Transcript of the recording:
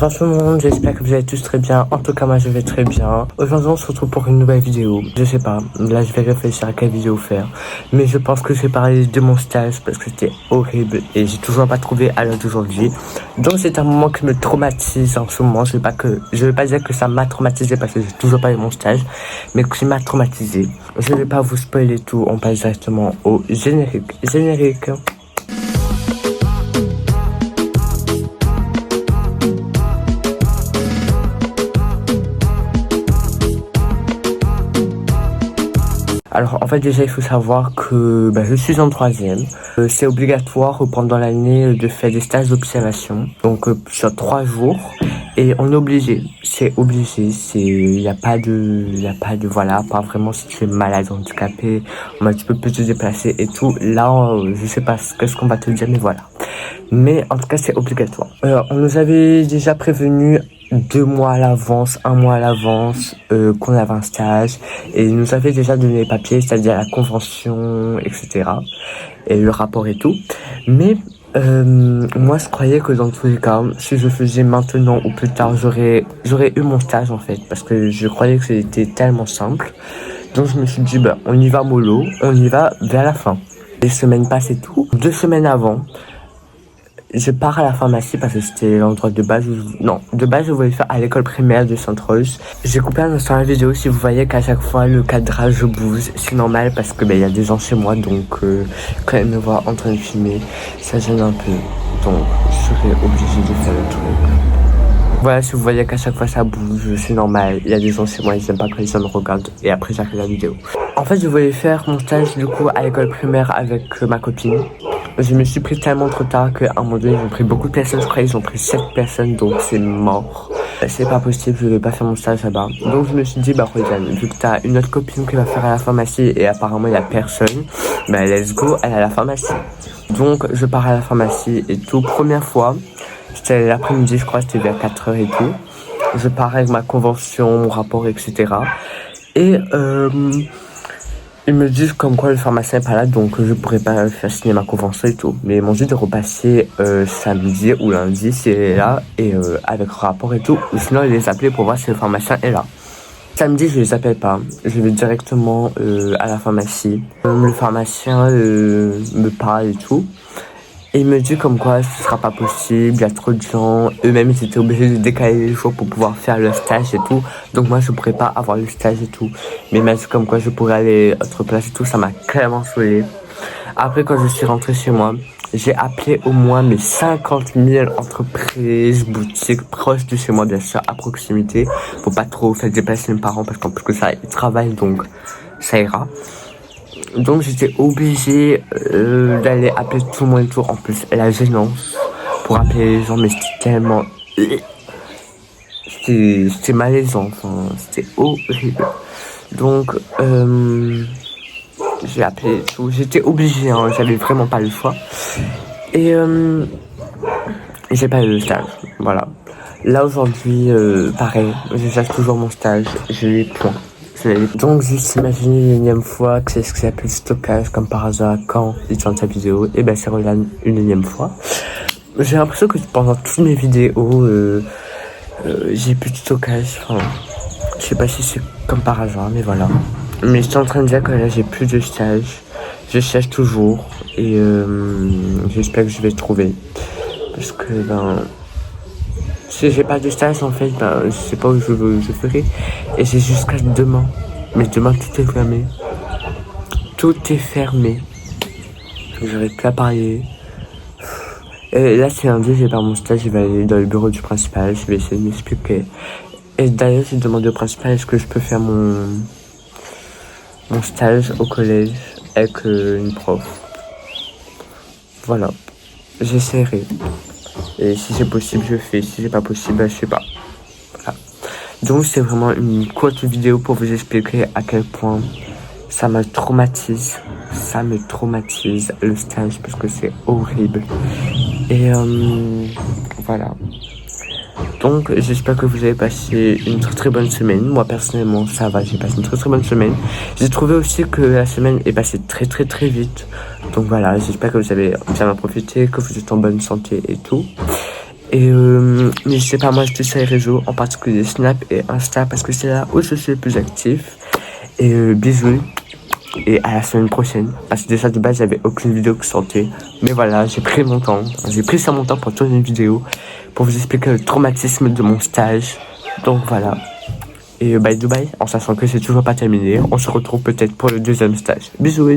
Bonsoir tout le monde, j'espère que vous allez tous très bien. En tout cas moi je vais très bien. Aujourd'hui on se retrouve pour une nouvelle vidéo. Je sais pas, là je vais réfléchir à quelle vidéo faire. Mais je pense que je vais parler de mon stage parce que c'était horrible et j'ai toujours pas trouvé à l'heure d'aujourd'hui. Donc c'est un moment qui me traumatise en ce moment. Je vais pas dire que ça m'a traumatisé parce que j'ai toujours pas eu mon stage, mais que ça m'a traumatisé. Je vais pas vous spoiler tout, on passe directement au générique. Générique. Alors en fait déjà il faut savoir que je suis en troisième. C'est obligatoire pendant l'année de faire des stages d'observation. Donc sur 3 jours. Et on est obligé. C'est obligé. Il n'y a pas de voilà, pas vraiment si tu es malade, handicapé, tu peux plus te déplacer et tout. Là je sais pas ce qu'on va te dire mais voilà. Mais en tout cas c'est obligatoire. On nous avait déjà prévenu 2 mois à l'avance, 1 mois à l'avance qu'on avait un stage et ils nous avaient déjà donné les papiers, c'est-à-dire la convention, etc. et le rapport et tout. Mais moi je croyais que dans tous les cas, si je faisais maintenant ou plus tard, j'aurais eu mon stage en fait, parce que je croyais que c'était tellement simple. Donc je me suis dit on y va mollo, on y va vers la fin. Les semaines passent et tout. 2 semaines avant, je pars à la pharmacie parce que c'était l'endroit de base de base je voulais faire à l'école primaire de Sainte-Rose. J'ai coupé un instant la vidéo si vous voyez qu'à chaque fois le cadrage bouge. C'est normal parce que y a des gens chez moi, donc quand ils me voient en train de filmer, ça gêne un peu. Donc je serai obligé de faire le truc. Voilà, si vous voyez qu'à chaque fois ça bouge, c'est normal. Il y a des gens chez moi, ils aiment pas quand les gens me regardent. Et après j'arrête la vidéo. En fait je voulais faire mon stage du coup à l'école primaire avec ma copine. Je me suis pris tellement trop tard qu'à un moment donné, ils ont pris beaucoup de personnes. Je crois qu'ils ont pris 7 personnes, donc c'est mort. C'est pas possible, je vais pas faire mon stage là-bas. Donc je me suis dit, Rosanne, vu que t'as une autre copine qui va faire à la pharmacie et apparemment il y a personne, let's go, elle est à la pharmacie. Donc je pars à la pharmacie et tout. Première fois, c'était l'après-midi, je crois, c'était vers 4h et tout. Je pars avec ma convention, mon rapport, etc. Et ils me disent comme quoi le pharmacien n'est pas là, donc je pourrais pas faire signer ma convention et tout. Mais ils m'ont dit de repasser samedi ou lundi si elle est là, et avec rapport et tout. Ou sinon, ils les appelaient pour voir si le pharmacien est là. Samedi, je les appelle pas. Je vais directement à la pharmacie. Le pharmacien me parle et tout. Et il me dit comme quoi ce sera pas possible, il y a trop de gens. Eux-mêmes ils étaient obligés de décaler les jours pour pouvoir faire le stage et tout. Donc moi je pourrais pas avoir le stage et tout. Mais même comme quoi je pourrais aller à autre place et tout, ça m'a clairement saoulé. Après quand je suis rentré chez moi, j'ai appelé au moins mes 50 000 entreprises, boutiques proches de chez moi bien sûr, à proximité. Faut pas trop faire déplacer mes parents parce qu'en plus que ça, ils travaillent donc ça ira. Donc j'étais obligé d'aller appeler tout le monde et tout. En plus la gênance pour appeler les gens, mais c'était tellement... C'était malaisant, enfin c'était horrible. Donc j'ai appelé tout, j'étais obligé, j'avais vraiment pas le choix. Et j'ai pas eu le stage, voilà. Là aujourd'hui, pareil, je cherche toujours mon stage, j'ai les points. Donc juste imaginez une énième fois que c'est ce qui s'appelle stockage comme par hasard quand il tourne sa vidéo, et c'est Roland une énième fois. J'ai l'impression que pendant toutes mes vidéos j'ai plus de stockage, enfin je sais pas si c'est comme par hasard mais voilà. Mais je suis en train de dire que là j'ai plus de stage, je cherche toujours et j'espère que je vais trouver parce que si j'ai pas de stage en fait, je sais pas où je ferai. Et c'est jusqu'à demain. Mais demain tout est fermé. Tout est fermé. J'arrive plus à parler. Et là c'est lundi, j'ai pas mon stage, je vais aller dans le bureau du principal, je vais essayer de m'expliquer. Et d'ailleurs j'ai demandé au principal est-ce que je peux faire mon stage au collège avec une prof. Voilà. J'essaierai. Et si c'est possible, je fais. Si c'est pas possible, je sais pas. Voilà. Donc c'est vraiment une courte vidéo pour vous expliquer à quel point ça me traumatise. Ça me traumatise le stage parce que c'est horrible. Et voilà. Donc j'espère que vous avez passé une très très bonne semaine. Moi personnellement ça va, j'ai passé une très très bonne semaine. J'ai trouvé aussi que la semaine est passée très très très vite. Donc voilà, j'espère que vous avez bien profité, que vous êtes en bonne santé et tout. Et n'hésitez pas à m'ajouter sur les réseaux, en particulier Snap et Insta, parce que c'est là où je suis le plus actif. Et bisous. Et à la semaine prochaine. Parce que déjà de base j'avais aucune vidéo qui sortait. Mais voilà, j'ai pris mon temps. J'ai pris sur mon temps pour tourner une vidéo. Pour vous expliquer le traumatisme de mon stage. Donc voilà. Et bye Dubaï, en sachant que c'est toujours pas terminé. On se retrouve peut-être pour le deuxième stage. Bisous.